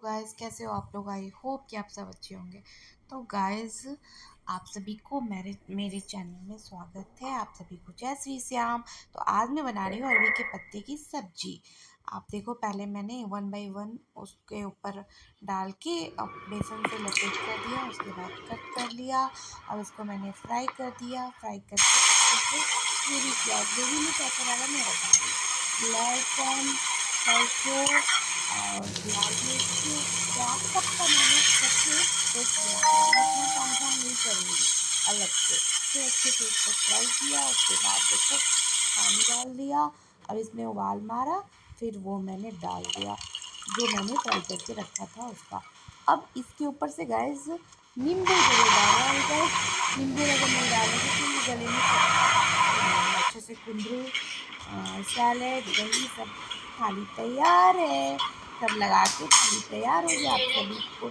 Guys, कैसे हो आप लोग। आई होप कि आप सब अच्छे होंगे। तो गाइस, आप सभी को मेरे मेरे चैनल में स्वागत है। आप सभी को जय श्री श्याम। तो आज मैं बना रही हूँ अरवी के पत्ते की सब्जी। आप देखो, पहले मैंने वन बाय वन उसके ऊपर डाल के अब बेसन से लपेट कर दिया, उसके बाद कट कर लिया। अब इसको मैंने फ्राई कर दिया। फ्राई करके अच्छे से ग्रेवी किया। ग्रेवी में क्या क्या डाला मैं बता रही हूँ। लहसुन, सरसों और लाल मिर्च, प्याज, सबका मैंने करके पेस्ट बना लिया। मैं इतना तामझाम नहीं करूँगी, अलग से। फिर अच्छे से इसको फ्राई किया। उसके बाद देखो पानी डाल दिया। अब इसमें उबाल मारा, फिर वो मैंने डाल दिया जो मैंने फ्राई करके रखा था उसका। अब इसके ऊपर से गैस नींबू जरूर डालना है गैस। नींबू अगर नहीं डालोगे तो ये गले में अच्छे से कुंदरू सैलेड दही सब थाली तैयार है। सब लगा के थाली तैयार हो गया आप सभी को।